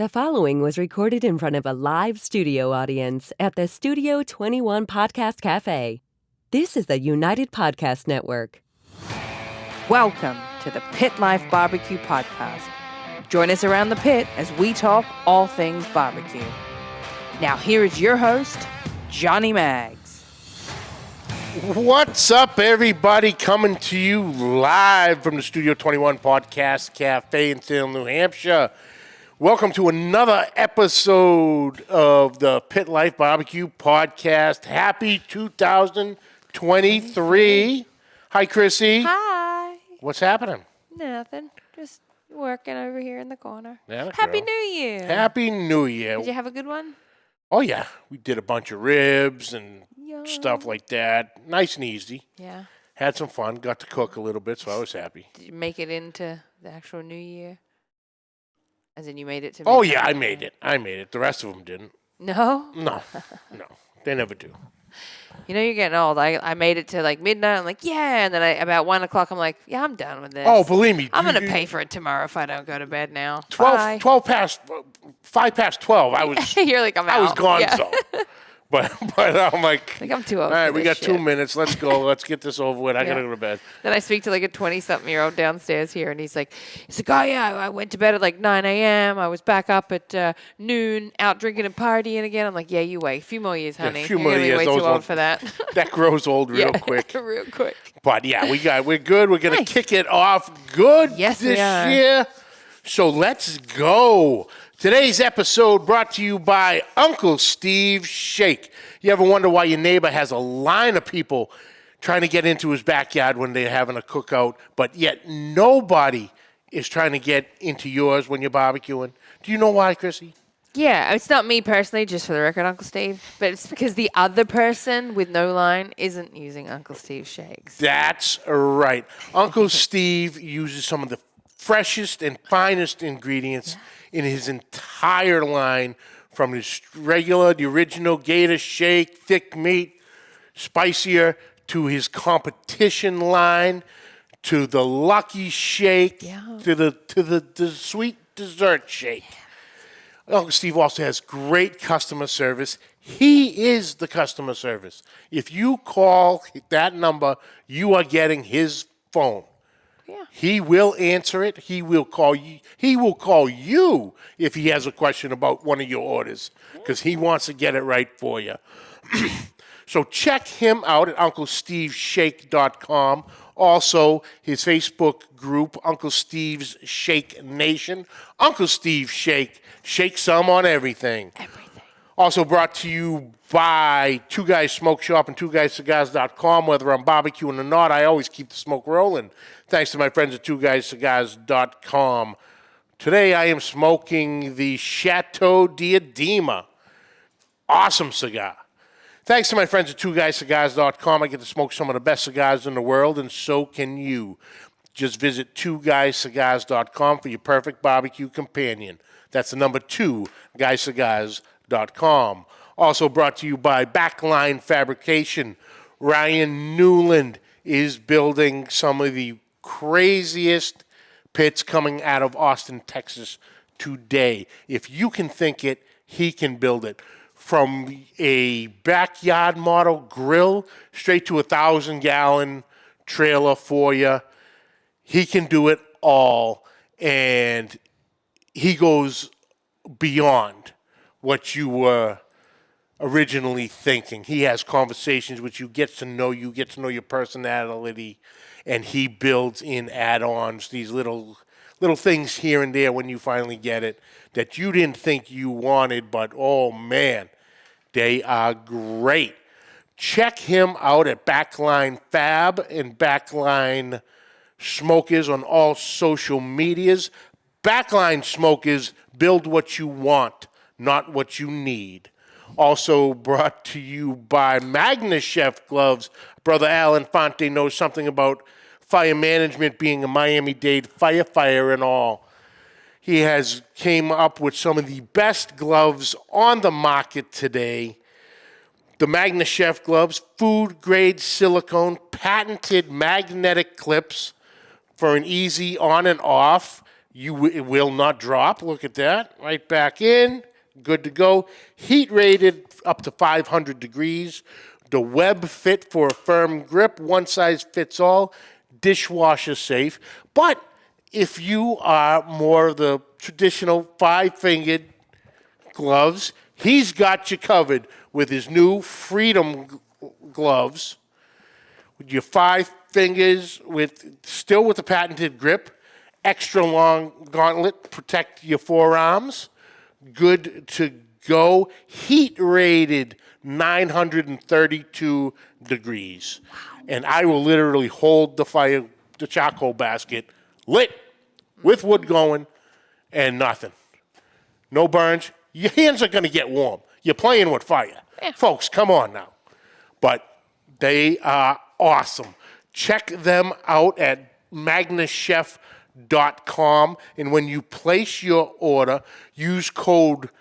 The following was recorded in front of a live studio audience at the Studio 21 Podcast Café. This is the United Podcast Network. Welcome to the Pit Life BBQ podcast. Join us around the pit as we talk all things barbecue. Now here is your host, Johnnie Mags. What's up, everybody? Coming to you live from the Studio 21 Podcast Café in Salem, New Hampshire. Welcome to another episode of the Pit Life BBQ podcast. Happy 2023. Hi, Chrissy. Hi. What's happening? Nothing. Just working over here in the corner. Yeah, Happy girl. New Year. Happy New Year. Did you have a good one? Oh, yeah. We did a bunch of ribs and stuff like that. Nice and easy. Yeah. Had some fun. Got to cook a little bit, so I was happy. Did you make it into the actual New Year? As in you made it to Oh, midnight? yeah, I made it. The rest of them didn't. No? No. They never do. You know you're getting old. I made it to like midnight. I'm like, yeah. And then about 1 o'clock, I'm like, yeah, I'm done with this. Oh, believe me. I'm going to pay for it tomorrow if I don't go to bed now. 5 past 12. I was You're like, I'm out. I was gone, Yeah. so. But I'm like, Like, I'm too all old right, for we this got shit. 2 minutes. Let's go. Let's get this over with. I got to Yeah. go to bed. Then I speak to like a 20-something-year-old downstairs here, and he's like, oh, yeah, I went to bed at like 9 a.m. I was back up at noon, out drinking and partying again. I'm like, yeah, you wait. A few more years, honey. a few You're more gonna be years, way those too old ones- for that. That grows old real quick. real quick. But yeah, we're good. We're going to Nice. kick it off good Yes, we this are. year. So let's go. Today's episode brought to you by Uncle Steve Shake. You ever wonder why your neighbor has a line of people trying to get into his backyard when they're having a cookout, but yet nobody is trying to get into yours when you're barbecuing? Do you know why, Chrissy? Yeah, it's not me personally, just for the record, Uncle Steve, but it's because the other person with no line isn't using Uncle Steve's shakes. That's right. Uncle Steve uses some of the freshest and finest ingredients in his entire line, from his regular, the original Gator Shake, thick meat, spicier, to his competition line, to the Lucky Shake, to the sweet dessert shake. Uncle Steve also has great customer service. He is the customer service. If you call that number, you are getting his phone. Yeah. He will answer it. He will call you. He will call you if he has a question about one of your orders, because he wants to get it right for you. So check him out at UncleSteveShake.com. Also, his Facebook group, Uncle Steve's Shake Nation. Uncle Steve Shake. Shake some on everything. Also brought to you by Two Guys Smoke Shop and TwoGuysCigars.com. Whether I'm barbecuing or not, I always keep the smoke rolling. Thanks to my friends at TwoGuysCigars.com. Today I am smoking the Chateau Diadema. Awesome cigar. Thanks to my friends at TwoGuysCigars.com, I get to smoke some of the best cigars in the world, and so can you. Just visit TwoGuysCigars.com for your perfect barbecue companion. That's the number 2, GuysCigars.com. Also brought to you by Backline Fabrication. Ryan Newland is building some of the craziest pits coming out of Austin, Texas today. If you can think it, he can build it. From a backyard model grill straight to a 1,000-gallon trailer for you, he can do it all. And he goes beyond what you were originally thinking. He has conversations with you, gets to know you, gets to know your personality, and he builds in add-ons, these little things here and there when you finally get it that you didn't think you wanted, but oh man, they are great. Check him out at Backline Fab and Backline Smokers on all social medias. Backline Smokers, build what you want, not what you need. Also brought to you by Magna Chef Gloves. Brother Alan Fonte knows something about fire management, being a Miami-Dade firefighter and all. He has came up with some of the best gloves on the market today. The Magna Chef gloves, food-grade silicone, patented magnetic clips for an easy on and off. It will not drop. Look at that. Right back in. Good to go. Heat rated up to 500 degrees. The web fit for a firm grip. One size fits all. Dishwasher safe. But if you are more of the traditional 5-fingered gloves, he's got you covered with his new Freedom gloves. With your 5 fingers, still with the patented grip. Extra long gauntlet, protect your forearms. Good to go. Heat rated 932 degrees. And I will literally hold the charcoal basket lit with wood going and nothing. No burns. Your hands are going to get warm. You're playing with fire. Yeah. Folks, come on now. But they are awesome. Check them out at magnuschef.com. And when you place your order, use code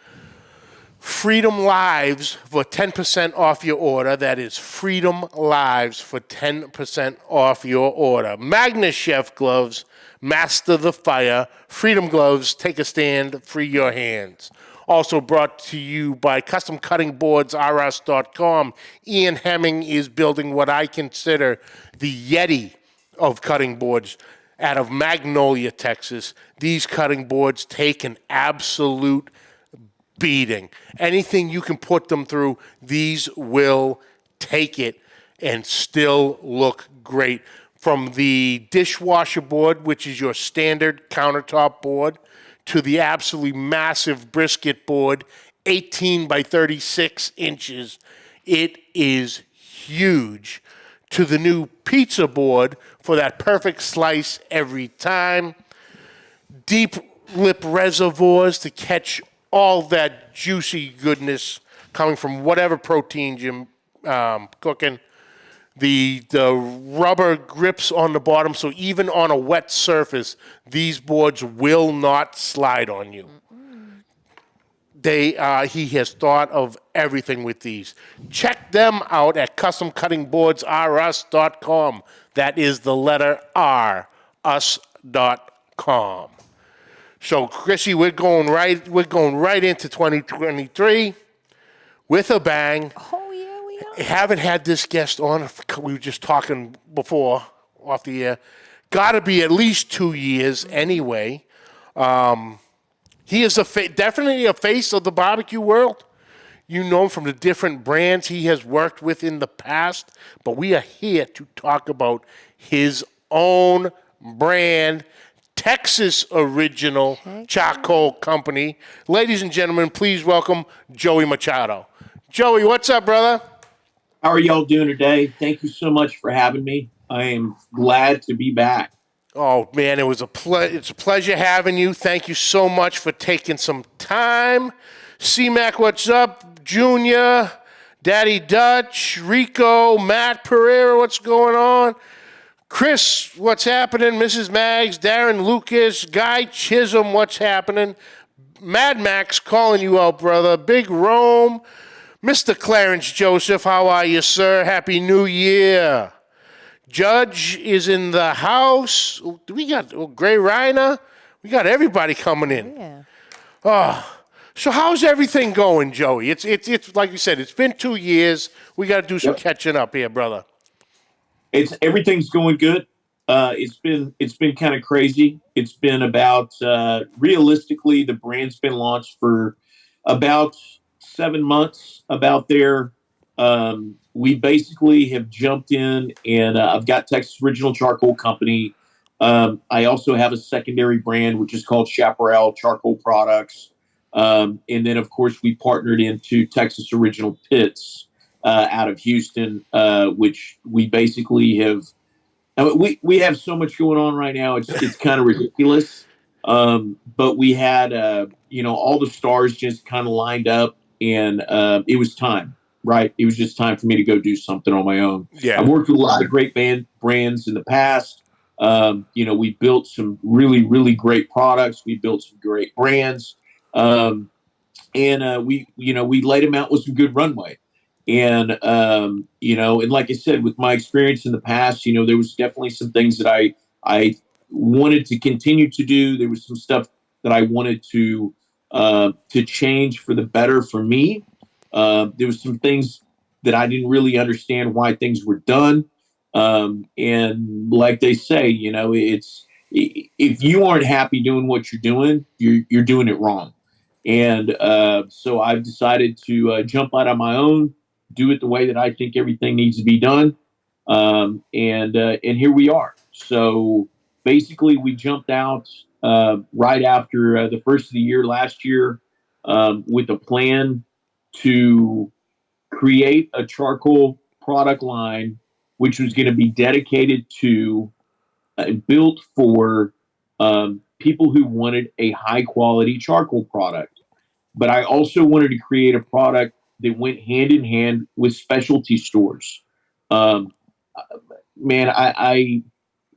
Freedom Lives for 10% off your order. That is Freedom Lives for 10% off your order. Magnus Chef gloves, master the fire. Freedom gloves, take a stand, free your hands. Also brought to you by CustomCuttingBoardsRS.com. Ian Hemming is building what I consider the Yeti of cutting boards out of Magnolia, Texas. These cutting boards take an absolute beating. Anything you can put them through, these will take it and still look great. From the dishwasher board, which is your standard countertop board, to the absolutely massive brisket board, 18 by 36 inches. It is huge. To the new pizza board for that perfect slice every time. Deep lip reservoirs to catch all that juicy goodness coming from whatever proteins you're cooking. The rubber grips on the bottom, so even on a wet surface, these boards will not slide on you. He has thought of everything with these. Check them out at CustomCuttingBoardsRS.com. That is the letter R, us.com. So, Chrissy, we're going right into 2023 with a bang. Oh, yeah, we are. I haven't had this guest on. We were just talking before, off the air. Got to be at least 2 years anyway. He is definitely a face of the barbecue world. You know him from the different brands he has worked with in the past. But we are here to talk about his own brand, Texas Original Charcoal Company. Ladies and gentlemen, please welcome Joey Machado. Joey, what's up, brother? How are y'all doing today? Thank you so much for having me. I am glad to be back. Oh, man, it's a pleasure having you. Thank you so much for taking some time. C-Mac, what's up? Junior, Daddy Dutch, Rico, Matt Pereira, what's going on? Chris, what's happening? Mrs. Maggs, Darren Lucas, Guy Chisholm, what's happening? Mad Max calling you out, brother. Big Rome, Mr. Clarence Joseph, how are you, sir? Happy New Year. Judge is in the house. We got Gray Reiner. We got everybody coming in. Yeah. So how's everything going, Joey? It's like you said, it's been 2 years. We got to do some catching up here, brother. Everything's going good. It's been kind of crazy. It's been about realistically, the brand's been launched for about 7 months. About there, we basically have jumped in, and I've got Texas Original Charcoal Company. I also have a secondary brand which is called Chaparral Charcoal Products, and then of course we partnered into Texas Original Pits. Out of Houston, which we basically have. We have so much going on right now. It's kind of ridiculous. But we had all the stars just kind of lined up, and it was time, right? It was just time for me to go do something on my own. Yeah, I've worked with a lot of great brands in the past. We built some really, really great products. We built some great brands, and we laid them out with some good runway. And, and like I said, with my experience in the past, there was definitely some things that I wanted to continue to do. There was some stuff that I wanted to change for the better for me. There was some things that I didn't really understand why things were done. And like they say, it's if you aren't happy doing what you're doing, you're doing it wrong. And so I've decided to jump out on my own, do it the way that I think everything needs to be done. And here we are. So basically, we jumped out right after the first of the year last year with a plan to create a charcoal product line, which was going to be dedicated to built for people who wanted a high quality charcoal product. But I also wanted to create a product that went hand in hand with specialty stores. Um, Man, I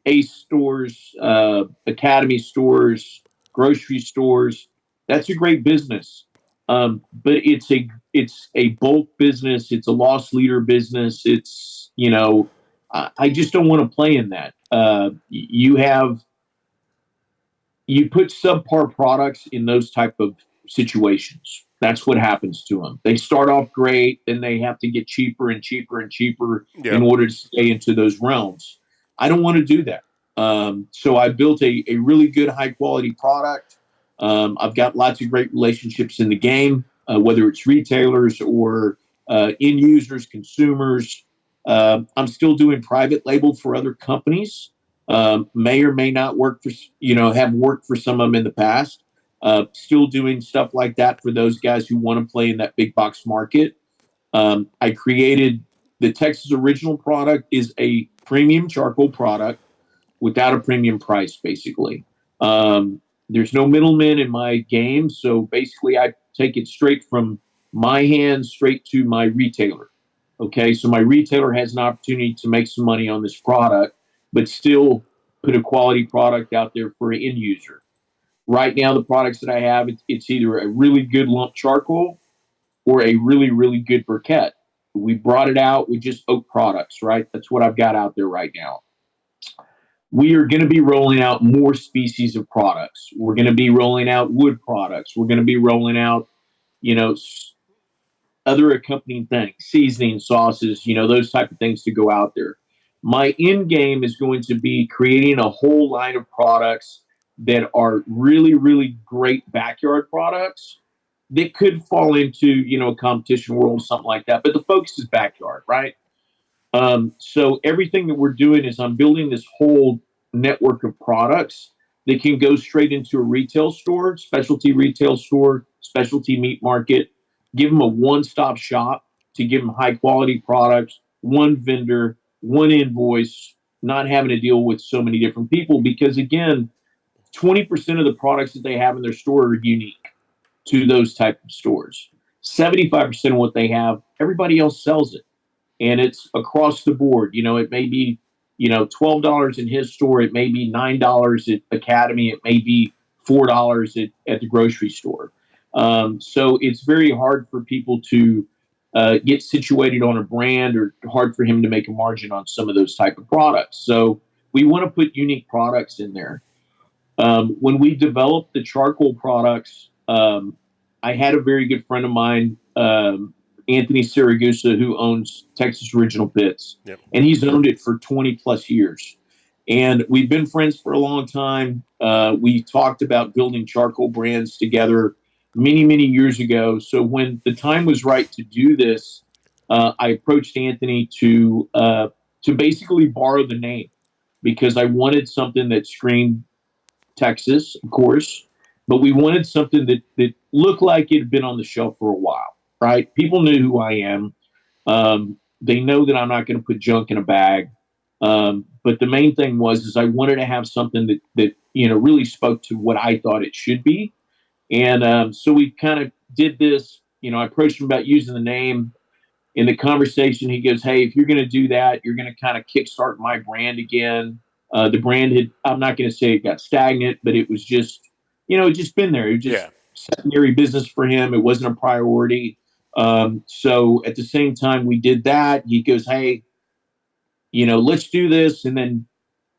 Ace stores, Academy stores, grocery stores. That's a great business, but it's a bulk business. It's a loss leader business. It's I just don't want to play in that. You put subpar products in those type of situations. That's what happens to them. They start off great, then they have to get cheaper and cheaper and cheaper in order to stay into those realms. I don't want to do that. So I built a really good, high quality product. I've got lots of great relationships in the game, whether it's retailers or end users, consumers. I'm still doing private label for other companies. May or may not work for, have worked for some of them in the past. Still doing stuff like that for those guys who want to play in that big box market. I created the Texas Original product is a premium charcoal product without a premium price, basically. There's no middleman in my game. So basically I take it straight from my hands straight to my retailer. Okay. So my retailer has an opportunity to make some money on this product, but still put a quality product out there for an end user. Right now, the products that I have, it's either a really good lump charcoal or a really, really good briquette. We brought it out with just oak products, right? That's what I've got out there right now. We are going to be rolling out more species of products. We're going to be rolling out wood products. We're going to be rolling out, other accompanying things, seasoning sauces, those type of things to go out there. My end game is going to be creating a whole line of products that are really, really great backyard products that could fall into, a competition world, something like that. But the focus is backyard, right? So everything that we're doing is I'm building this whole network of products that can go straight into a retail store, specialty retail store, specialty meat market, give them a one-stop shop to give them high quality products, one vendor, one invoice, not having to deal with so many different people. Because again, 20% of the products that they have in their store are unique to those type of stores. 75% of what they have, everybody else sells it. And it's across the board. It may be, $12 in his store. It may be $9 at Academy. It may be $4 at the grocery store. So it's very hard for people to get situated on a brand, or hard for him to make a margin on some of those type of products. So we want to put unique products in there. When we developed the charcoal products, I had a very good friend of mine, Anthony Siragusa, who owns Texas Original Pits. Yep. And he's owned it for 20 plus years. And we've been friends for a long time. We talked about building charcoal brands together many, many years ago. So when the time was right to do this, I approached Anthony to basically borrow the name, because I wanted something that screamed Texas, of course, but we wanted something that looked like it had been on the shelf for a while, right? People knew who I am. They know that I'm not going to put junk in a bag. But the main thing is I wanted to have something that really spoke to what I thought it should be. And so we kind of did this. I approached him about using the name. In the conversation, he goes, "Hey, if you're going to do that, you're going to kind of kickstart my brand again." The brand I'm not going to say it got stagnant, but it was just, it just been there. It was just secondary business for him. It wasn't a priority. So at the same time we did that, he goes, "Hey, let's do this. And then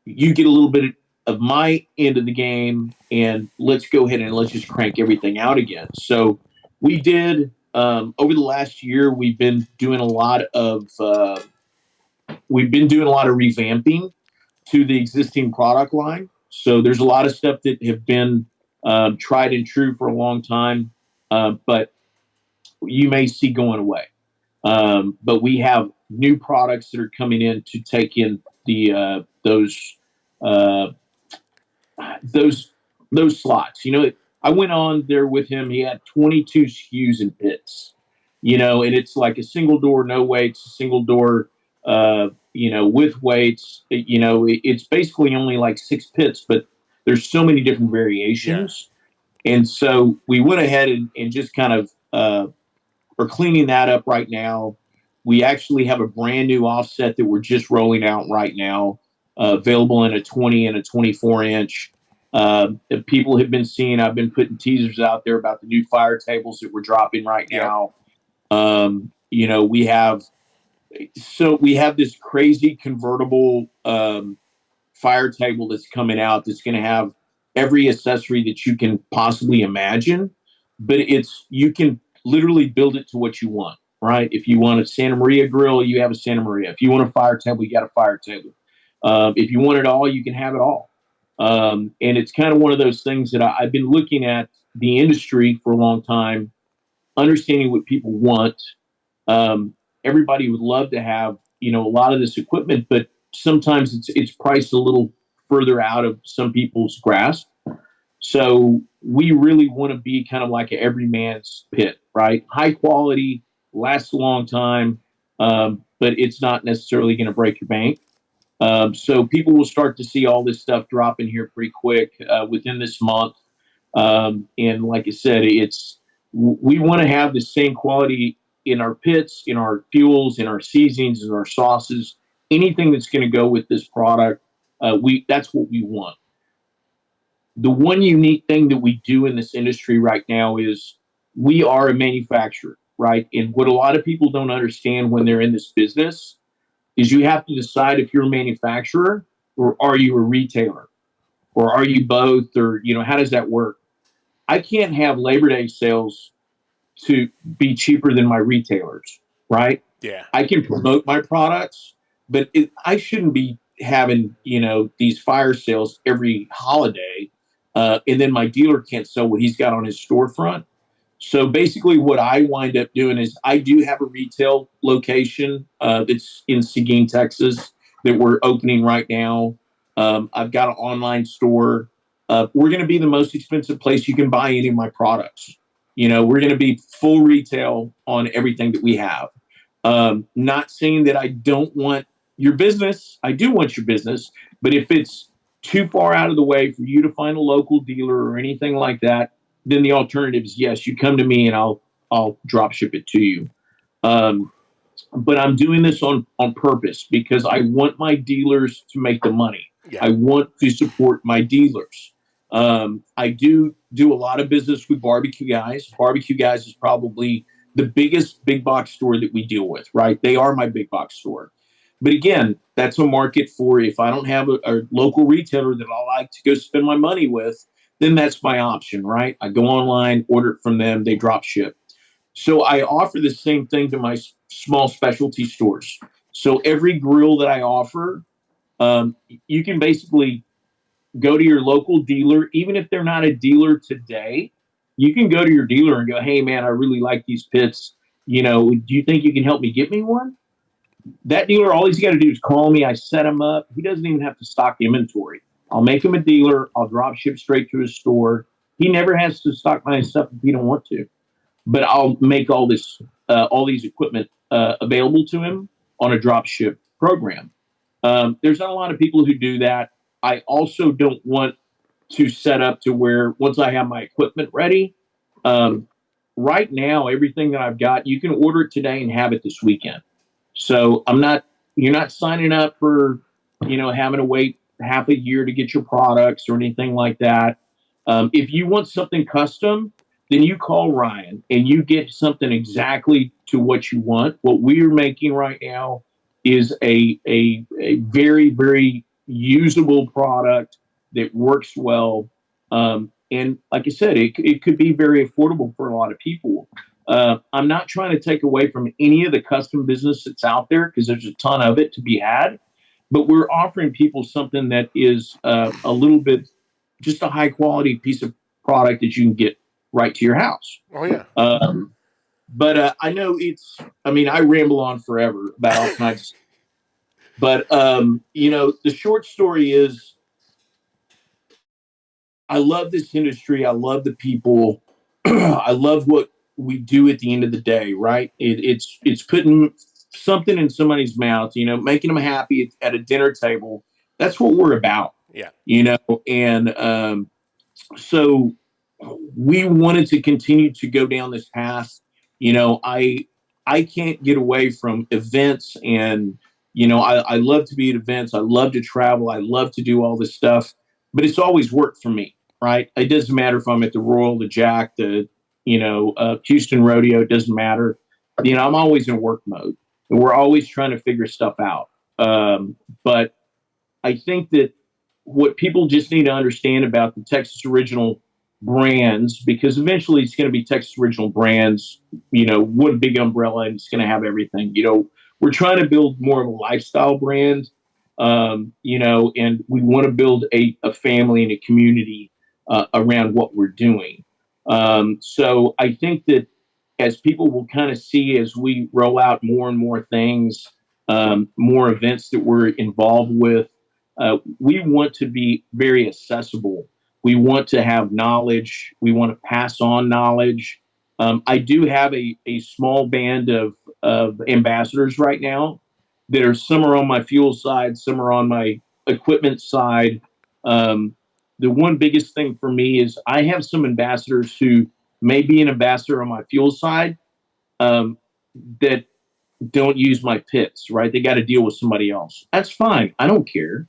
you get a little bit of my end of the game, and let's go ahead and let's just crank everything out again. So we did over the last year. We've been doing a lot of revamping to the existing product line. So there's a lot of stuff that have been tried and true for a long time, but you may see going away. But we have new products that are coming in to take in the those slots. I went on there with him. He had 22 SKUs in pits. And it's like a single door, no weights, a single door, with weights. It's basically only like 6 pits, but there's so many different variations. Yeah. And so we went ahead and just kind of we're cleaning that up right now. We actually have a brand new offset that we're just rolling out right now, available in a 20 and a 24 inch. People have been seeing, I've been putting teasers out there about the new fire tables that we're dropping right now. We have this crazy convertible fire table that's coming out that's going to have every accessory that you can possibly imagine, but you can literally build it to what you want, right? If you want a Santa Maria grill, you have a Santa Maria. If you want a fire table, you got a fire table. If you want it all, you can have it all. And it's kind of one of those things that I've been looking at the industry for a long time, understanding what people want. Everybody would love to have, a lot of this equipment, but sometimes it's priced a little further out of some people's grasp. So we really want to be kind of like an everyman's pit, right? High quality, lasts a long time, but it's not necessarily going to break your bank. So people will start to see all this stuff drop in here pretty quick within this month. And like I said, we want to have the same quality in our pits, in our fuels, in our seasonings, in our sauces, anything that's going to go with this product. That's what we want. The one unique thing that we do in this industry right now is we are a manufacturer, right? And what a lot of people don't understand when they're in this business is you have to decide if you're a manufacturer or are you a retailer, or are you both, or, how does that work? I can't have Labor Day sales to be cheaper than my retailers, right? Yeah. I can promote my products, but I shouldn't be having, these fire sales every holiday. And then my dealer can't sell what he's got on his storefront. So basically what I wind up doing is I do have a retail location that's in Seguin, Texas, that we're opening right now. I've got an online store. We're going to be the most expensive place you can buy any of my products. We're going to be full retail on everything that we have. Not saying that I don't want your business. I do want your business. But if it's too far out of the way for you to find a local dealer or anything like that, then the alternative is, yes, you come to me and I'll drop ship it to you. But I'm doing this on purpose because I want my dealers to make the money. Yeah. I want to support my dealers. I do a lot of business with Barbecue Guys. Barbecue Guys is probably the biggest big box store that we deal with, right? They are my big box store. But again, that's a market for, if I don't have a local retailer that I like to go spend my money with, then that's my option, right? I go online, order it from them, they drop ship. So I offer the same thing to my small specialty stores. So every grill that I offer, you can basically go to your local dealer. Even if they're not a dealer today, you can go to your dealer and go, hey, man, I really like these pits. Do you think you can help me get me one? That dealer, all he's got to do is call me. I set him up. He doesn't even have to stock inventory. I'll make him a dealer. I'll drop ship straight to his store. He never has to stock my stuff if he don't want to. But I'll make all these equipment available to him on a drop ship program. There's not a lot of people who do that. I also don't want to set up to where once I have my equipment ready, right now, everything that I've got, you can order it today and have it this weekend. So you're not signing up for, having to wait half a year to get your products or anything like that. If you want something custom, then you call Ryan and you get something exactly to what you want. What we're making right now is a very, very usable product that works well. And like I said, it could be very affordable for a lot of people. I'm not trying to take away from any of the custom business that's out there because there's a ton of it to be had. But we're offering people something that is a little bit, just a high quality piece of product that you can get right to your house. Oh, yeah. But I know I ramble on forever about all kinds. But, the short story is I love this industry. I love the people. I love what we do at the end of the day, right? It's putting something in somebody's mouth, making them happy at a dinner table. That's what we're about. Yeah. And so we wanted to continue to go down this path. I can't get away from events, and I love to be at events. I love to travel. I love to do all this stuff, but it's always worked for me, right? It doesn't matter if I'm at the Royal, the Jack, the Houston Rodeo. It doesn't matter. I'm always in work mode, and we're always trying to figure stuff out. But I think that what people just need to understand about the Texas Original brands, because eventually it's going to be Texas Original brands, one big umbrella, and it's going to have everything. We're trying to build more of a lifestyle brand, and we want to build a family and a community around what we're doing. So I think that as people will kind of see as we roll out more and more things, more events that we're involved with, we want to be very accessible. We want to have knowledge. We want to pass on knowledge. I do have a small band of ambassadors right now that are, some are on my fuel side, some are on my equipment side. The one biggest thing for me is I have some ambassadors who may be an ambassador on my fuel side that don't use my pits, right? They got to deal with somebody else. That's fine. I don't care.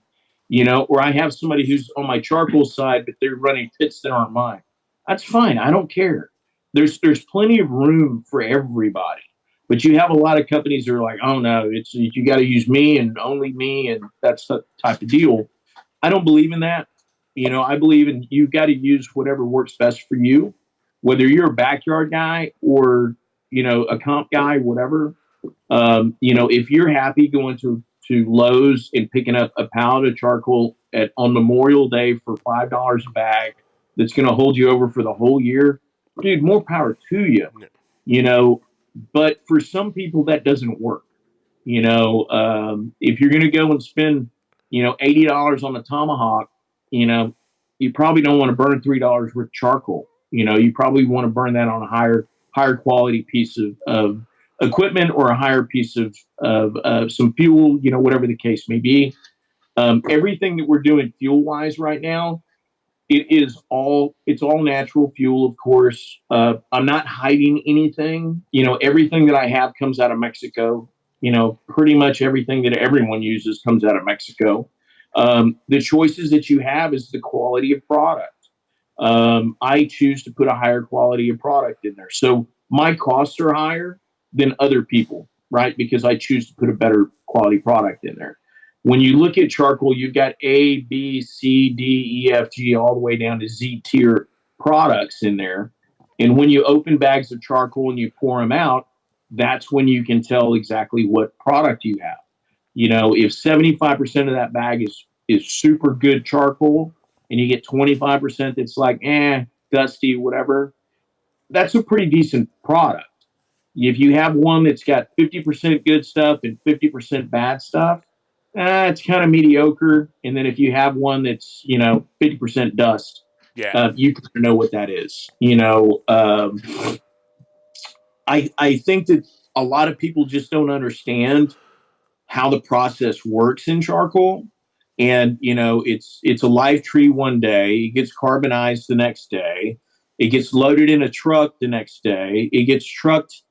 Or I have somebody who's on my charcoal side, but they're running pits that aren't mine. That's fine. I don't care. There's plenty of room for everybody. But you have a lot of companies that are like, oh no, you got to use me and only me, and that's the type of deal. I don't believe in that. I believe in you got to use whatever works best for you, whether you're a backyard guy or a comp guy, whatever. If you're happy going to Lowe's and picking up a pallet of charcoal on Memorial Day for $5 a bag, that's going to hold you over for the whole year, dude, more power to you. But for some people that doesn't work. If you're going to go and spend $80 on a tomahawk, you probably don't want to burn $3 worth of charcoal. You probably want to burn that on a higher quality piece of equipment, or a higher piece of some fuel, whatever the case may be. Everything that we're doing fuel wise right now, it's all natural fuel, of course. I'm not hiding anything. Everything that I have comes out of Mexico. Pretty much everything that everyone uses comes out of Mexico. The choices that you have is the quality of product. I choose to put a higher quality of product in there. So my costs are higher than other people, right? Because I choose to put a better quality product in there. When you look at charcoal, you've got A, B, C, D, E, F, G, all the way down to Z tier products in there. And when you open bags of charcoal and you pour them out, that's when you can tell exactly what product you have. If 75% of that bag is super good charcoal, and you get 25% that's like, dusty, whatever, that's a pretty decent product. If you have one that's got 50% good stuff and 50% bad stuff, it's kind of mediocre. And then if you have one that's, 50% dust, you kind of know what that is. I think that a lot of people just don't understand how the process works in charcoal. And, it's a live tree one day, it gets carbonized the next day, it gets loaded in a truck the next day, it gets trucked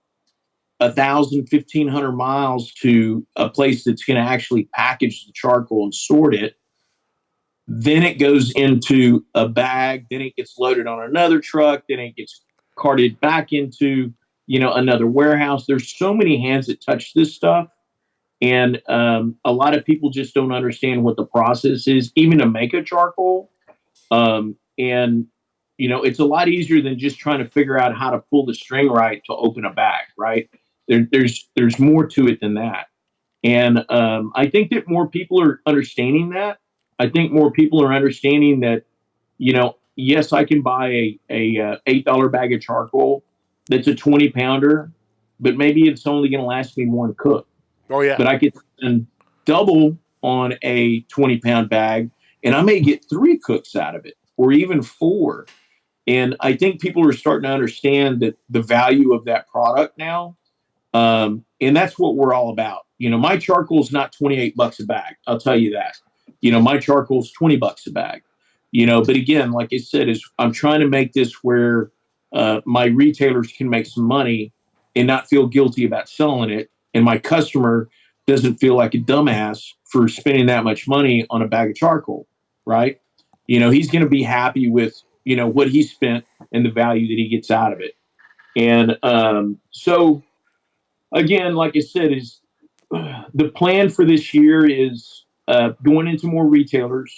1,500 miles to a place that's going to actually package the charcoal and sort it. Then it goes into a bag, then it gets loaded on another truck, then it gets carted back into, another warehouse. There's so many hands that touch this stuff. And a lot of people just don't understand what the process is, even to make a charcoal. And it's a lot easier than just trying to figure out how to pull the string right to open a bag, right? There's more to it than that. And I think that more people are understanding that. I think more people are understanding that, yes, I can buy a $8 bag of charcoal that's a 20-pounder, but maybe it's only going to last me one cook. Oh, yeah. But I could spend double on a 20-pound bag, and I may get 3 cooks out of it, or even 4. And I think people are starting to understand that the value of that product now. And that's what we're all about. My charcoal is not $28 a bag. I'll tell you that. My charcoal is $20 a bag. But again, like I said, I'm trying to make this where my retailers can make some money and not feel guilty about selling it, and my customer doesn't feel like a dumbass for spending that much money on a bag of charcoal, right? He's going to be happy with what he spent and the value that he gets out of it. And so again, like I said, is the plan for this year is going into more retailers.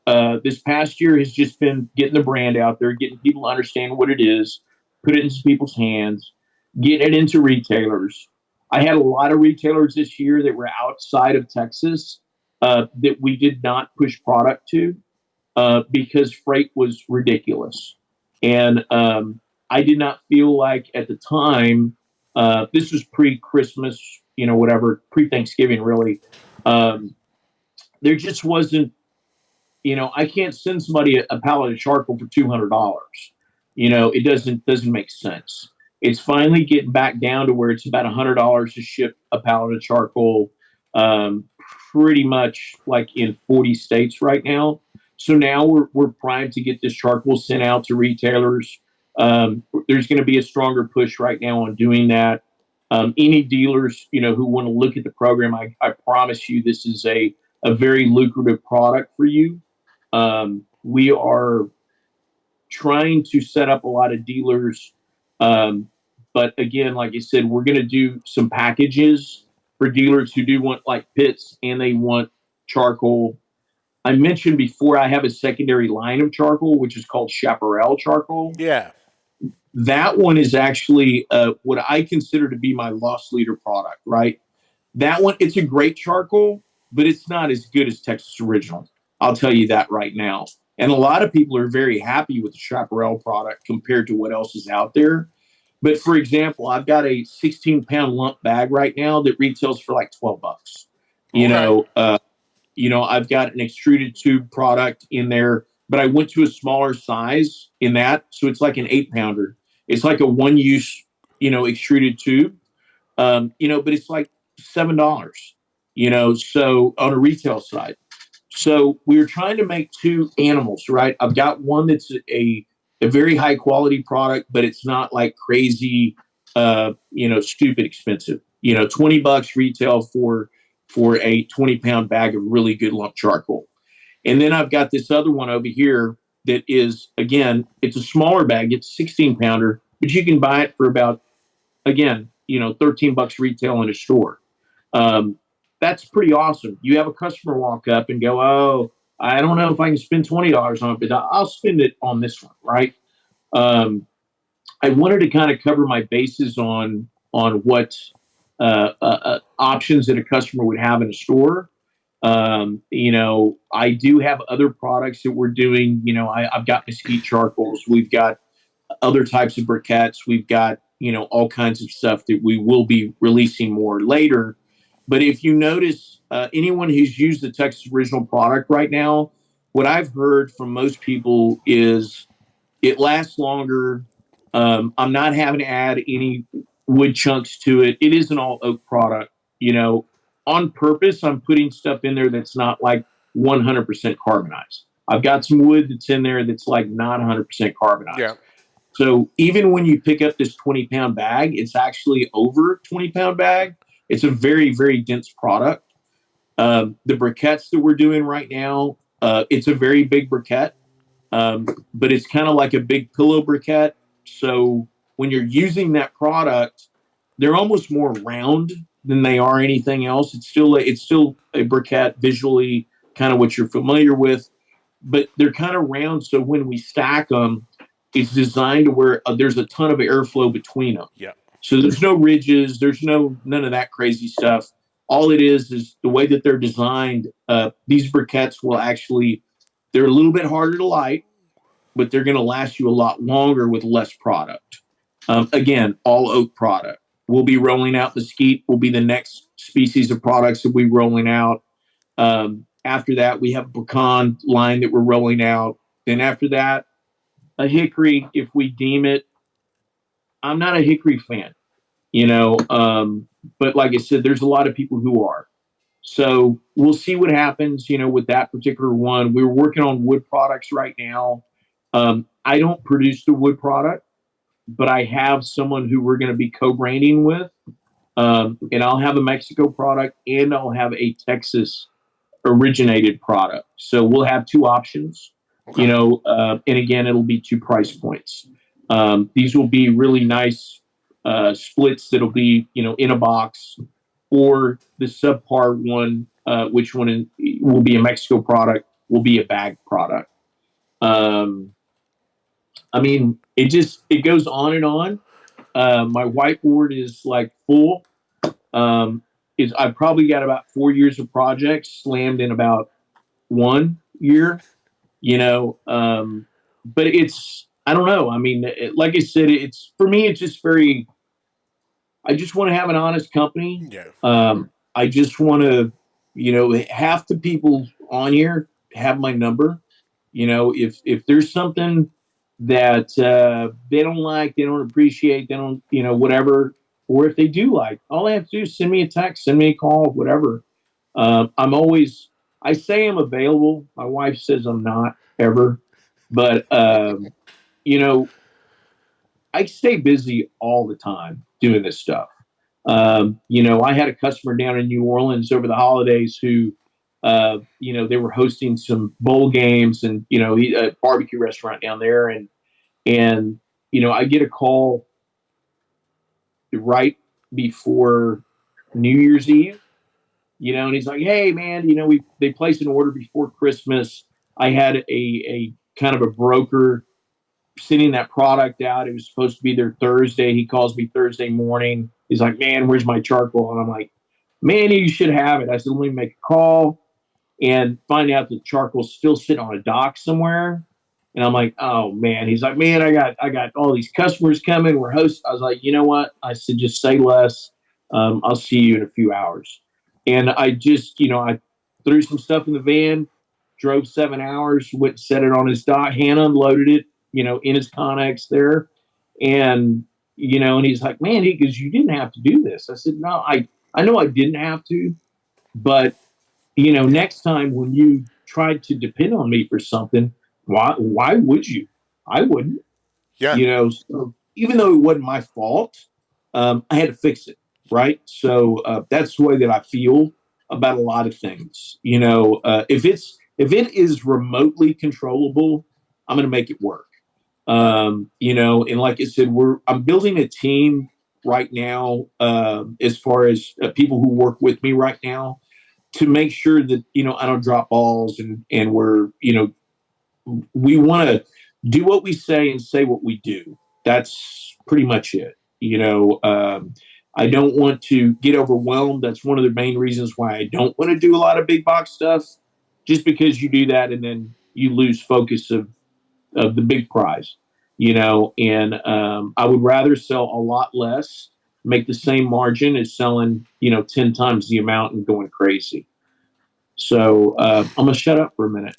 This past year has just been getting the brand out there, getting people to understand what it is, put it into people's hands, getting it into retailers. I had a lot of retailers this year that were outside of Texas that we did not push product to because freight was ridiculous. And I did not feel like at the time, this was pre-Christmas, whatever, pre-Thanksgiving, really. There just wasn't, I can't send somebody a pallet of charcoal for $200. It doesn't make sense. It's finally getting back down to where it's about $100 to ship a pallet of charcoal, pretty much like in 40 states right now. So now we're primed to get this charcoal sent out to retailers. There's going to be a stronger push right now on doing that. Any dealers, who want to look at the program, I promise you this is a very lucrative product for you. We are trying to set up a lot of dealers. But again, like I said, we're going to do some packages for dealers who do want like pits and they want charcoal. I mentioned before I have a secondary line of charcoal, which is called Chaparral charcoal. Yeah. That one is actually what I consider to be my loss leader product, right? That one, it's a great charcoal, but it's not as good as Texas Original. I'll tell you that right now. And a lot of people are very happy with the Chaparral product compared to what else is out there. But for example, I've got a 16-pound lump bag right now that retails for like $12. I've got an extruded tube product in there, but I went to a smaller size in that. So it's like an 8-pounder. It's like a one-use, extruded tube, but it's like $7, so on a retail side. So we were trying to make 2 animals, right? I've got one that's a very high quality product, but it's not like crazy, stupid expensive. $20 retail for a 20-pound bag of really good lump charcoal. And then I've got this other one over here that is, again, it's a smaller bag. It's 16-pounder, but you can buy it for about, again, $13 retail in a store. That's pretty awesome. You have a customer walk up and go, oh, I don't know if I can spend $20 on it, but I'll spend it on this one, right? I wanted to kind of cover my bases on what options that a customer would have in a store. I do have other products that we're doing. I've got mesquite charcoals. We've got other types of briquettes. We've got, all kinds of stuff that we will be releasing more later. But if you notice, anyone who's used the Texas Original product right now, what I've heard from most people is it lasts longer. I'm not having to add any wood chunks to it. It is an all oak product. On purpose, I'm putting stuff in there that's not like 100% carbonized. I've got some wood that's in there that's like not 100% carbonized. Yeah. So even when you pick up this 20-pound bag, it's actually over 20-pound bag. It's a very, very dense product. The briquettes that we're doing right now, it's a very big briquette, but it's kind of like a big pillow briquette. So when you're using that product, they're almost more round than they are anything else. It's still a briquette visually, kind of what you're familiar with. but they're kind of round. So when we stack them, it's designed to where there's a ton of airflow between them. Yeah. So there's no ridges. There's none of that crazy stuff. All it is the way that they're designed. These briquettes will actually, they're a little bit harder to light, but they're going to last you a lot longer with less product. Again, all oak product. We'll be rolling out mesquite. Will be the next species of products that we'll be rolling out. After that, we have a pecan line that we're rolling out. Then after that, a hickory, if we deem it. I'm not a hickory fan, but like I said, there's a lot of people who are. So we'll see what happens, with that particular one. We're working on wood products right now. I don't produce the wood product, but I have someone who we're going to be co-branding with. And I'll have a Mexico product and I'll have a Texas originated product. So we'll have two options, Okay. And again, it'll be 2 price points. These will be really nice splits that'll be, in a box, or the subpar one, which one will be a Mexico product, will be a bag product. It goes on and on. My whiteboard is like full. I've probably got about 4 years of projects slammed in about 1 year, but I don't know. I mean, like I said, for me, it's just I just want to have an honest company. Yeah. I just want to, half the people on here have my number. If there's something that they don't like, they don't appreciate, they don't, whatever, or if they do like, all they have to do is send me a text, send me a call, whatever. I say I'm available. My wife says I'm not ever, but, I stay busy all the time doing this stuff. I had a customer down in New Orleans over the holidays who, they were hosting some bowl games and, a barbecue restaurant down there. And, I get a call right before New Year's Eve, and he's like, "Hey man, they placed an order before Christmas. I had a kind of a broker sending that product out. It was supposed to be there Thursday. He calls me Thursday morning. He's like, "Man, where's my charcoal?" And I'm like, "Man, you should have it." I said, "Let me make a call," and find out the charcoal's still sitting on a dock somewhere. And I'm like, "Oh man." He's like, "Man, I got all these customers coming. We're hosting." I was like, "You know what?" I said, "Just say less. I'll see you in a few hours." And I just, I threw some stuff in the van, drove 7 hours, went and set it on his dock, hand unloaded it, in his Connex there. And, and he's like, "Man," he goes, "You didn't have to do this." I said, "No, I know I didn't have to, but, next time when you tried to depend on me for something, why would you? I wouldn't, Yeah. So even though it wasn't my fault, I had to fix it. Right. So that's the way that I feel about a lot of things. If it is remotely controllable, I'm going to make it work. And like I said, I'm building a team right now, as far as people who work with me right now, to make sure that, I don't drop balls and we're, we want to do what we say and say what we do. That's pretty much it. I don't want to get overwhelmed. That's one of the main reasons why I don't want to do a lot of big box stuff, just because you do that and then you lose focus of the big prize, and I would rather sell a lot less, make the same margin as selling, 10 times the amount and going crazy. So I'm going to shut up for a minute.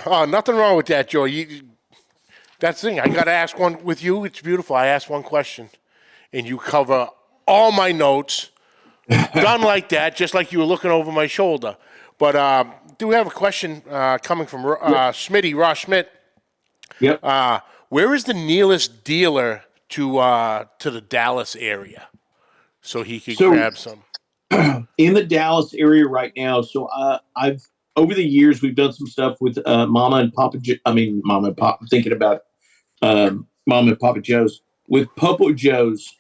Oh, nothing wrong with that, Joe. That's the thing. I got to ask one with you. It's beautiful. I asked one question, and you cover all my notes. Done like that, just like you were looking over my shoulder. But do we have a question coming from Smitty, Ross Schmidt? Yep. Where is the nearest dealer to the Dallas area so he could grab some? In the Dallas area right now. So I've over the years we've done some stuff with Mama and Papa. Mama and Papa. I'm thinking about Mama and Papa Joe's with Popo Joe's.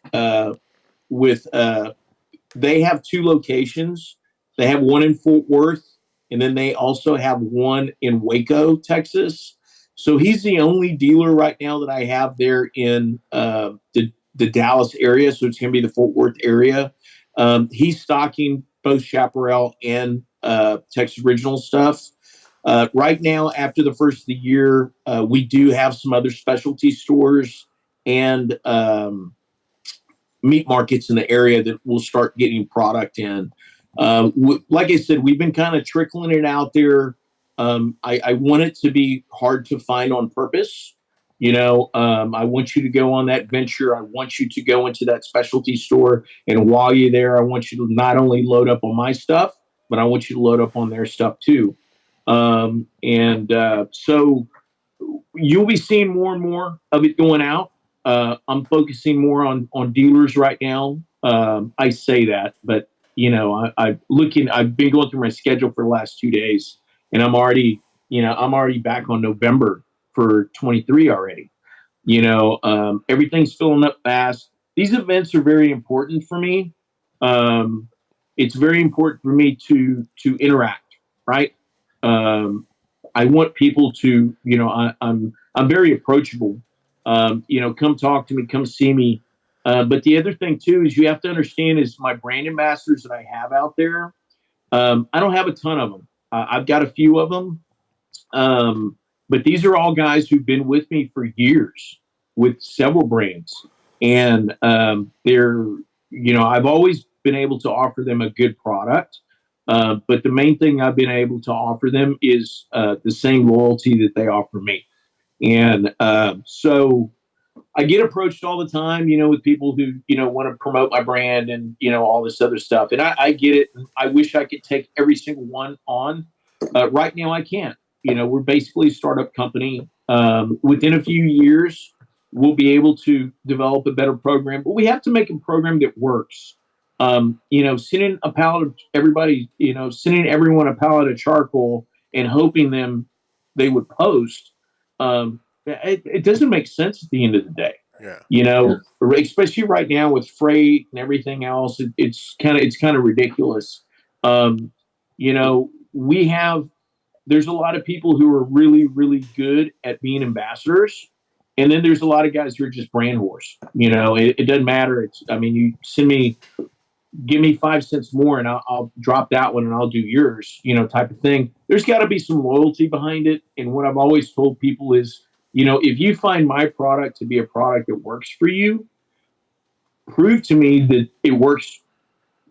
They have 2 locations. They have one in Fort Worth and then they also have one in Waco, Texas. So he's the only dealer right now that I have there in the Dallas area. So it's going to be the Fort Worth area. He's stocking both Chaparral and Texas Original stuff. Right now, after the first of the year, we do have some other specialty stores and meat markets in the area that we'll start getting product in. Like I said, we've been kind of trickling it out there. I want it to be hard to find on purpose. I want you to go on that venture. I want you to go into that specialty store. And while you're there, I want you to not only load up on my stuff, but I want you to load up on their stuff too. So you'll be seeing more and more of it going out. I'm focusing more on dealers right now. I say that, but I've been going through my schedule for the last 2 days, and I'm already back on November for 23 already. Everything's filling up fast. These events are very important for me. It's very important for me to interact, right? I want people to, I'm very approachable. Come talk to me, come see me. But the other thing too is you have to understand is my brand ambassadors that I have out there. I don't have a ton of them. I've got a few of them. But these are all guys who've been with me for years with several brands. And I've always been able to offer them a good product. But the main thing I've been able to offer them is the same loyalty that they offer me. And so I get approached all the time, with people who, want to promote my brand and, all this other stuff. And I get it. I wish I could take every single one on. Right now I can't. We're basically a startup company. Within a few years, we'll be able to develop a better program. But we have to make a program that works. Sending a pallet of sending everyone a pallet of charcoal and hoping they would post, it doesn't make sense at the end of the day. Yeah. Especially right now with freight and everything else, it's kind of ridiculous. There's a lot of people who are really, really good at being ambassadors. And then there's a lot of guys who are just brand whores. It doesn't matter. You send me, give me 5 cents more and I'll drop that one and I'll do yours, type of thing. There's got to be some loyalty behind it. And what I've always told people is, if you find my product to be a product that works for you, prove to me that it works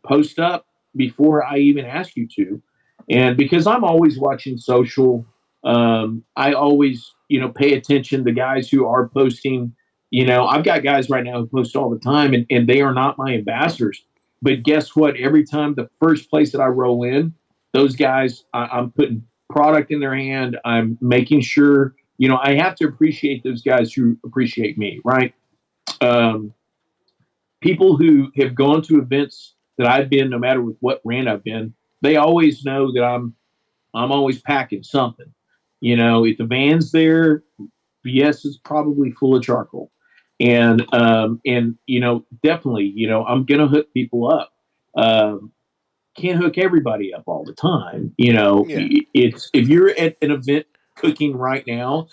post up before I even ask you to. And because I'm always watching social, I always, pay attention to guys who are posting. I've got guys right now who post all the time and they are not my ambassadors. But guess what? Every time the first place that I roll in, those guys, I'm putting product in their hand. I'm making sure, I have to appreciate those guys who appreciate me, right? People who have gone to events that I've been, no matter with what brand I've been, they always know that I'm always packing something. If the van's there, yes, it's probably full of charcoal. And definitely, I'm going to hook people up. Can't hook everybody up all the time. It's, if you're at an event cooking right now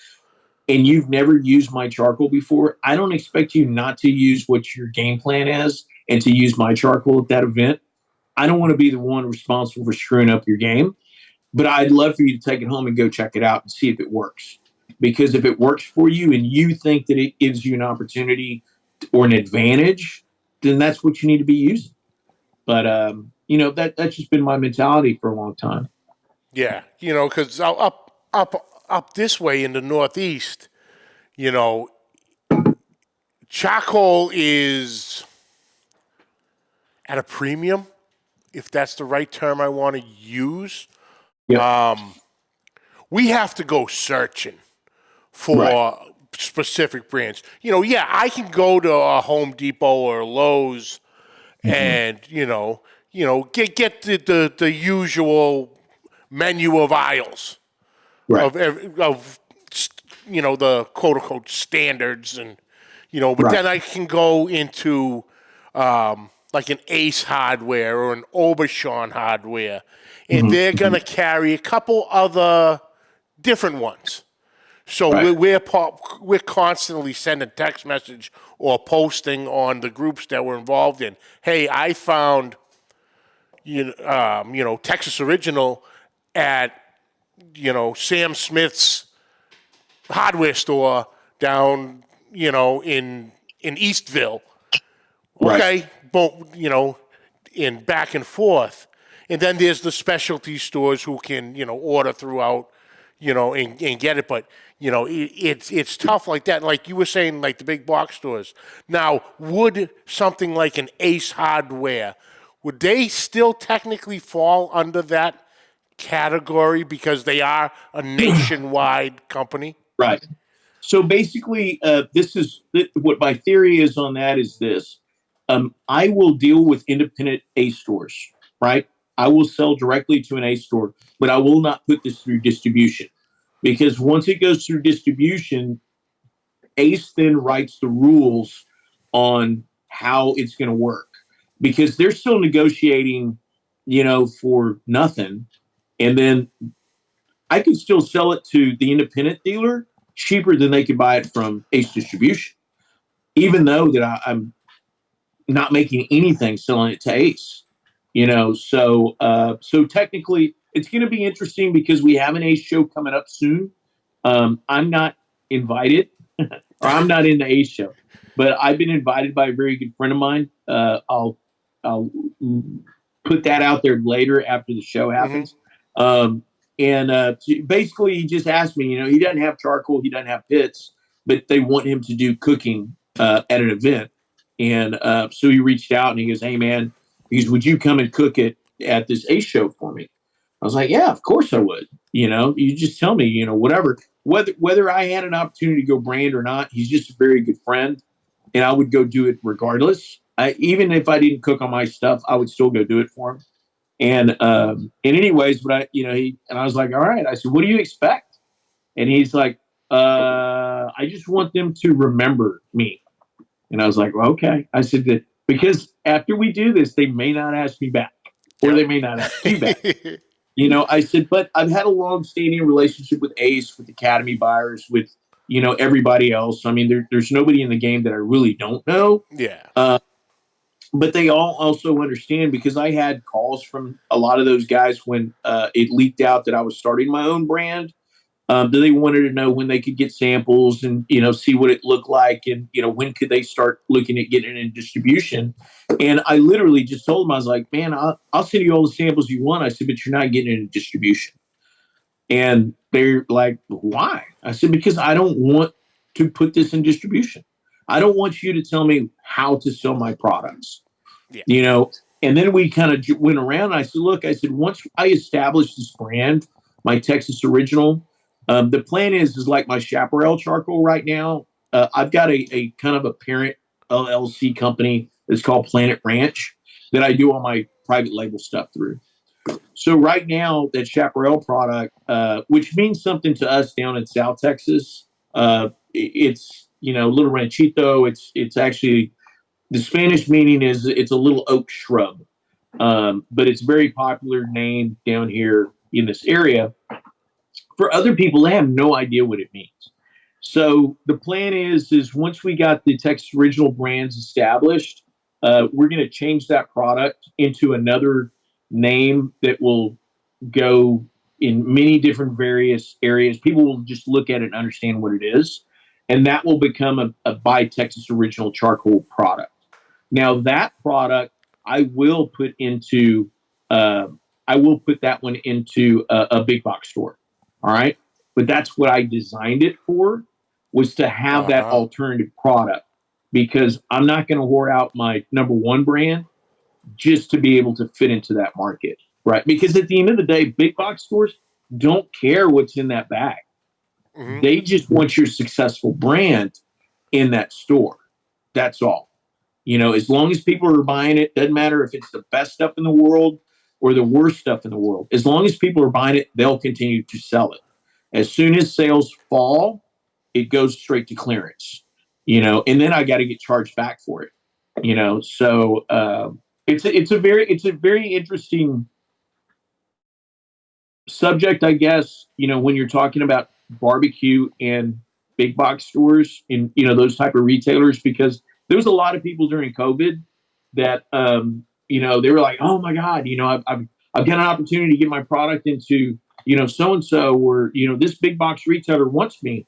and you've never used my charcoal before, I don't expect you not to use what your game plan is and to use my charcoal at that event. I don't want to be the one responsible for screwing up your game, but I'd love for you to take it home and go check it out and see if it works. Because if it works for you and you think that it gives you an opportunity or an advantage, then that's what you need to be using. But, that's just been my mentality for a long time. Yeah, because up this way in the Northeast, charcoal is at a premium, if that's the right term I want to use. Yep. We have to go searching for specific brands. I can go to a Home Depot or Lowe's and, get the usual menu of aisles of the quote unquote standards and, but then I can go into like an Ace Hardware or an Aubuchon Hardware and they're going to carry a couple other different ones. So we're constantly sending text message or posting on the groups that we're involved in. Hey, I found Texas Original at Sam Smith's hardware store down in Eastville. Okay, but in back and forth, and then there's the specialty stores who can order throughout, and get it. But it's tough like that. Like you were saying, like the big box stores. Now, would something like an Ace Hardware, would they still technically fall under that category because they are a nationwide company? Right. So basically, this is what my theory is on that is this. I will deal with independent Ace stores, right? I will sell directly to an Ace store, but I will not put this through distribution because once it goes through distribution, Ace then writes the rules on how it's going to work because they're still negotiating, for nothing. And then I can still sell it to the independent dealer cheaper than they could buy it from Ace Distribution, even though that I'm not making anything selling it to Ace. So technically it's going to be interesting because we have an Ace show coming up soon. I'm not invited or I'm not in the Ace show, but I've been invited by a very good friend of mine. I'll put that out there later after the show happens. Basically he just asked me, he doesn't have charcoal, he doesn't have pits, but they want him to do cooking at an event. And so he reached out and he goes, hey man, would you come and cook it at this Ace show for me? I was like, yeah, of course I would. You just tell me, whatever, whether I had an opportunity to go brand or not, he's just a very good friend and I would go do it regardless. Even if I didn't cook on my stuff, I would still go do it for him. And anyways, but I was like, all right. I said, what do you expect? And he's like, I just want them to remember me. And I was like, well, okay. I said that because after we do this, they may not ask me back or they may not ask you back. I said, but I've had a long-standing relationship with Ace, with Academy buyers, with, everybody else. I mean, there's nobody in the game that I really don't know. Yeah. But they all also understand because I had calls from a lot of those guys when it leaked out that I was starting my own brand. They wanted to know when they could get samples and, see what it looked like. And, when could they start looking at getting it in distribution? And I literally just told them, I was like, man, I'll send you all the samples you want. I said, but you're not getting it in distribution. And they're like, why? I said, because I don't want to put this in distribution. I don't want you to tell me how to sell my products, And then we kind of went around. And I said, look, once I establish this brand, my Texas Original, the plan is like my Chaparral charcoal right now. I've got a kind of a parent LLC company that's called Planet Ranch that I do all my private label stuff through. So right now, that Chaparral product, which means something to us down in South Texas, it's little ranchito. It's actually the Spanish meaning is it's a little oak shrub, but it's very popular name down here in this area. For other people, they have no idea what it means. So the plan is once we got the Texas Original brands established, we're going to change that product into another name that will go in many different various areas. People will just look at it and understand what it is. And that will become a Buy Texas Original charcoal product. Now that product, I will put that one into a big box store. All right. But that's what I designed it for, was to have that alternative product, because I'm not going to whore out my number one brand just to be able to fit into that market. Right. Because at the end of the day, big box stores don't care what's in that bag. Mm-hmm. They just want your successful brand in that store. That's all. As long as people are buying it, doesn't matter if it's the best stuff in the world or the worst stuff in the world. As long as people are buying it, they'll continue to sell it. As soon as sales fall, it goes straight to clearance, and then I got to get charged back for it, So it's a very interesting subject, I guess, when you're talking about barbecue and big box stores and, those type of retailers, because there was a lot of people during COVID that, they were like, oh my God, I've got an opportunity to get my product into, so-and-so, or, this big box retailer wants me.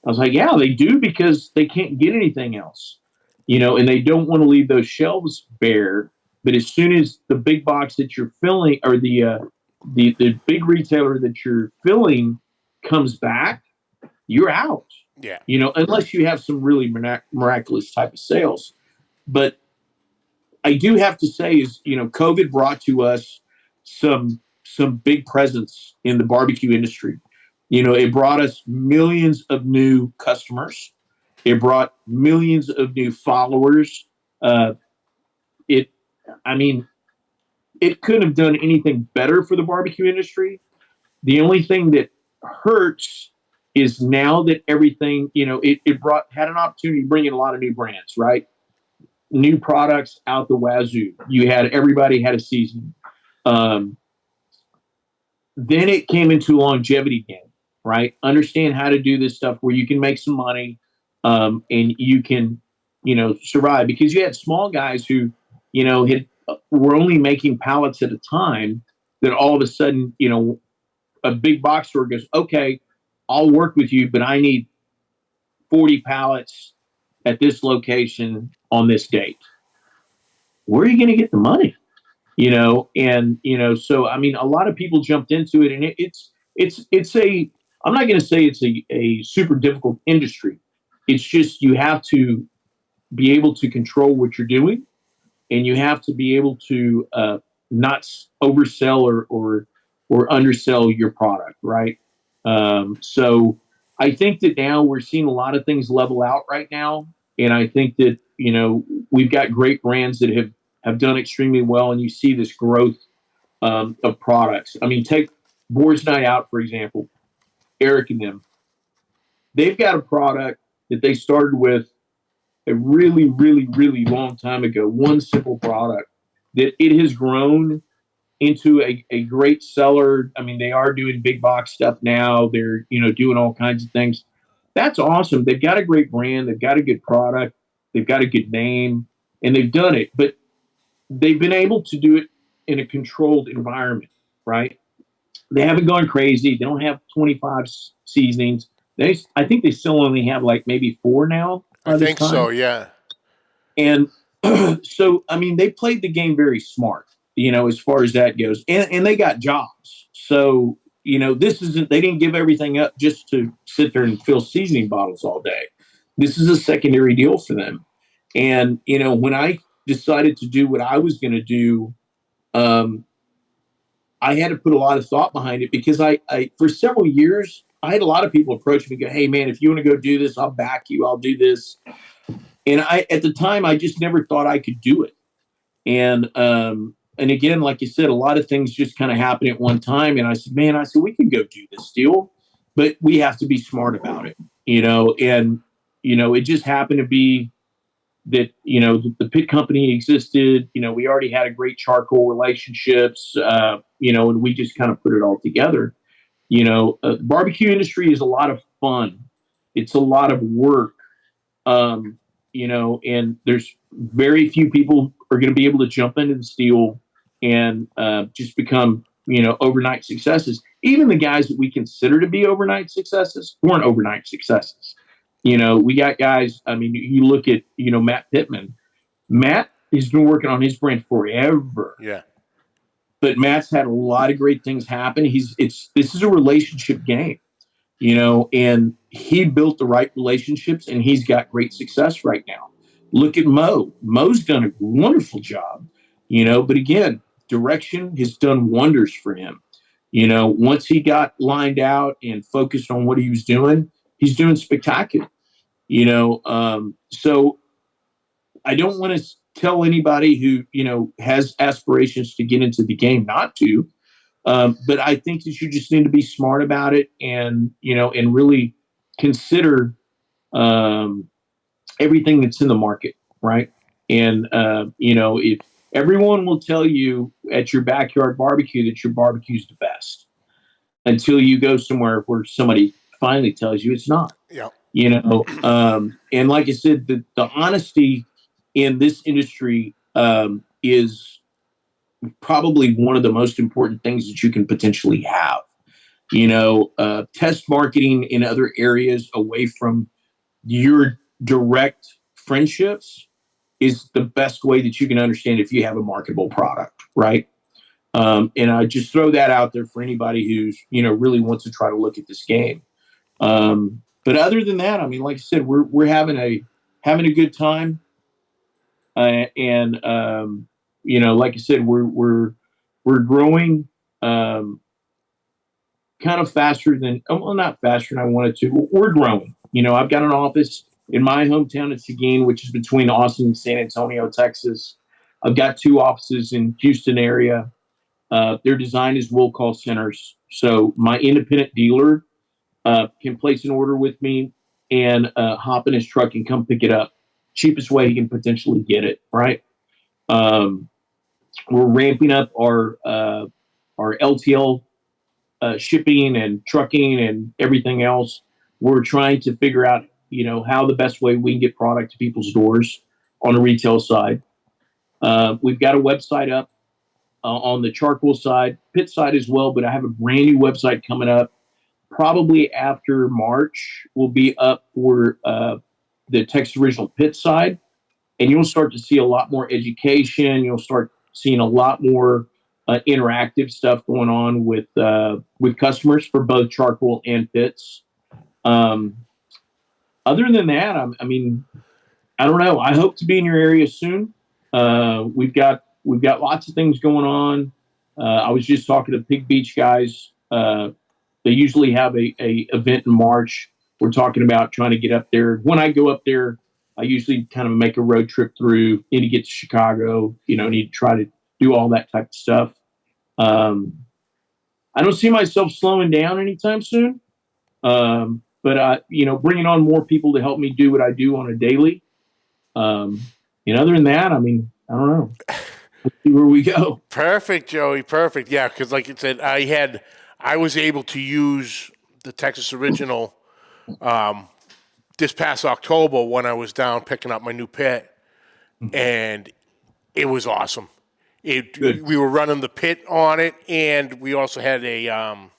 I was like, yeah, they do, because they can't get anything else, and they don't want to leave those shelves bare. But as soon as the big box that you're filling, or the big retailer that you're filling comes back, you're out. Yeah. Unless you have some really miraculous type of sales. But I do have to say is, COVID brought to us some big presence in the barbecue industry. It brought us millions of new customers. It brought millions of new followers. Uh, it, I mean, it couldn't have done anything better for the barbecue industry. The only thing that hurts is now that everything, it had an opportunity to bring in a lot of new brands, right? New products out the wazoo. Everybody had a season. Um, then it came into longevity game, right? Understand how to do this stuff where you can make some money, and you can, survive, because you had small guys who, were only making pallets at a time. That all of a sudden, a big box store goes, okay, I'll work with you, but I need 40 pallets at this location on this date. Where are you going to get the money? So, a lot of people jumped into it, and I'm not going to say it's a super difficult industry. It's just, you have to be able to control what you're doing, and you have to be able to not oversell or undersell your product, right? So I think that now we're seeing a lot of things level out right now, and I think that we've got great brands that have done extremely well, and you see this growth of products. Take Boar's Night Out, for example. Eric and them, they've got a product that they started with a really, really, really long time ago. One simple product that it has grown into a great seller. They are doing big box stuff now. They're, doing all kinds of things. That's awesome. They've got a great brand. They've got a good product. They've got a good name, and they've done it. But they've been able to do it in a controlled environment, right? They haven't gone crazy. They don't have 25 seasonings. I think they still only have like maybe 4 now. I think so, yeah. And so, they played the game very smart, as far as that goes. And they got jobs. So, they didn't give everything up just to sit there and fill seasoning bottles all day. This is a secondary deal for them. And, when I decided to do what I was going to do, I had to put a lot of thought behind it, because I for several years, I had a lot of people approach me and go, hey man, if you want to go do this, I'll back you. I'll do this. And at the time, I just never thought I could do it. And again, like you said, a lot of things just kind of happen at one time. And I said, we can go do this deal, but we have to be smart about it, and, it just happened to be that, the Pit Company existed. We already had a great charcoal relationships, and we just kind of put it all together. The barbecue industry is a lot of fun. It's a lot of work. And there's very few people are going to be able to jump into the steel and just become, overnight successes. Even the guys that we consider to be overnight successes weren't overnight successes. We got guys, you look at, Matt Pittman. Matt has been working on his brand forever. Yeah. But Matt's had a lot of great things happen. This is a relationship game, and he built the right relationships, and he's got great success right now. Look at Mo. Mo's done a wonderful job, but again, direction has done wonders for him. Once he got lined out and focused on what he was doing, he's doing spectacular. So I don't want to tell anybody who, has aspirations to get into the game not to. But I think that you just need to be smart about it, and, and really consider everything that's in the market, right? And, if everyone will tell you at your backyard barbecue that your barbecue is the best, until you go somewhere where somebody finally tells you it's not. Yeah. And like I said, the honesty in this industry is probably one of the most important things that you can potentially have. Test marketing in other areas away from your direct friendships is the best way that you can understand if you have a marketable product, right? And I just throw that out there for anybody who's, really wants to try to look at this game. But other than that, I mean, like I said, we're having a good time. Like I said, we're growing, kind of faster than, well, not faster than I wanted to. We're growing. I've got an office in my hometown of Seguin, which is between Austin and San Antonio, Texas. I've got 2 offices in Houston area. They're designed as will call centers. So my independent dealer can place an order with me and hop in his truck and come pick it up. Cheapest way he can potentially get it, right? We're ramping up our LTL shipping and trucking and everything else. We're trying to figure out, how the best way we can get product to people's doors on the retail side. We've got a website up on the charcoal side, pit side as well, but I have a brand new website coming up. Probably after March, will be up for the Texas Original Pit side, and you'll start to see a lot more education. You'll start seeing a lot more interactive stuff going on with customers for both charcoal and pits. Other than that, I don't know. I hope to be in your area soon. We've got lots of things going on. I was just talking to Pig Beach guys. They usually have a event in March. We're talking about trying to get up there. When I go up there, I usually kind of make a road trip through. Need to get to Chicago. Need to try to do all that type of stuff. I don't see myself slowing down anytime soon. But bringing on more people to help me do what I do on a daily. Other than that, I don't know. Let's see where we go. Perfect, Joey. Perfect. Yeah, because like you said, I was able to use the Texas Original this past October when I was down picking up my new pit, and it was awesome. We were running the pit on it, and we also had a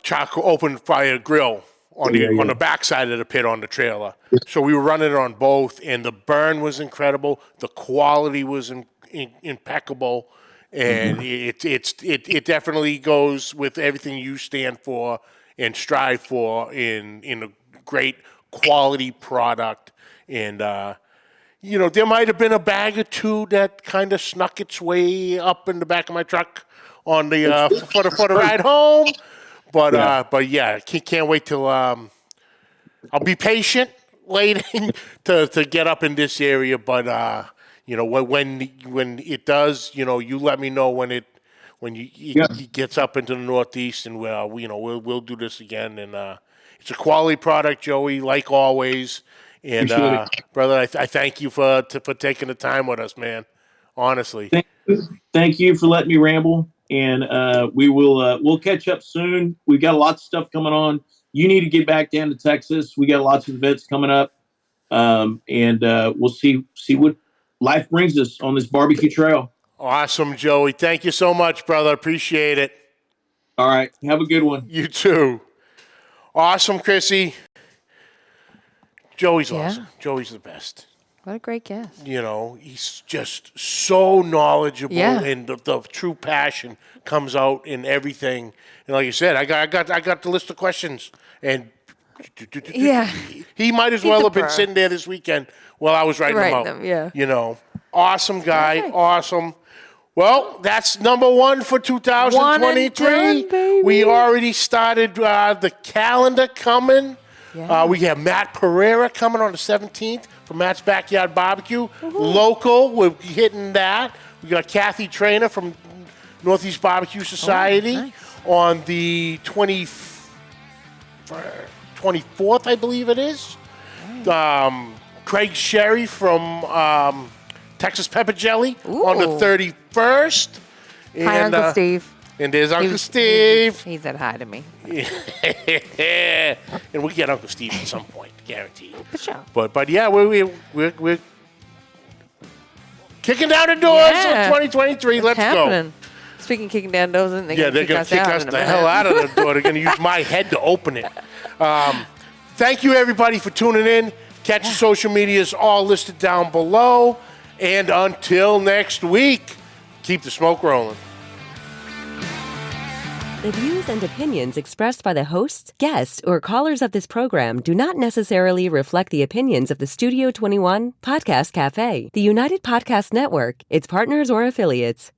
charcoal open fire grill on the backside of the pit on the trailer. So we were running it on both, and the burn was incredible. The quality was impeccable, and it definitely goes with everything you stand for and strive for in a great quality product. And there might have been a bag or 2 that kind of snuck its way up in the back of my truck on the for the ride home. But yeah, can't wait till I'll be patient waiting to get up in this area. But when it does, you let me know when it gets up into the Northeast, and we'll do this again. And it's a quality product, Joey, like always. And brother, I thank you for taking the time with us, man. Honestly, thank you for letting me ramble. And we'll catch up soon. We've got lots of stuff coming on. You need to get back down to Texas. We got lots of events coming up, and we'll see what life brings us on this barbecue trail. Awesome, Joey. Thank you so much, brother. Appreciate it. All right, have a good one. You too. Awesome, Chrissy. Joey's awesome. Joey's the best. What a great guest. He's just so knowledgeable, and the true passion comes out in everything. And like you said, I got the list of questions, and he might as well have been sitting there this weekend while I was writing them out. Awesome guy, awesome. Well, that's number 1 for 2023. We already started the calendar coming. Yeah. We have Matt Pereira coming on the 17th for Matt's Backyard Barbecue. Local, we're hitting that. We got Kathy Trainer from Northeast Barbecue Society on the 24th, I believe it is. Craig Sherry from Texas Pepper Jelly on the 31st. And, hi, Uncle Steve. And there's Uncle Steve. He said hi to me. And we get Uncle Steve at some point, guaranteed. For sure. But yeah, we're kicking down the doors of 2023. Let's happening. Speaking of kicking down doors, they're they're going to kick us the hell out of the door. They're going to use my head to open it. Thank you, everybody, for tuning in. Catch the social medias all listed down below. And until next week, keep the smoke rolling. The views and opinions expressed by the hosts, guests, or callers of this program do not necessarily reflect the opinions of the Studio 21, Podcast Café, the United Podcast Network, its partners, or affiliates.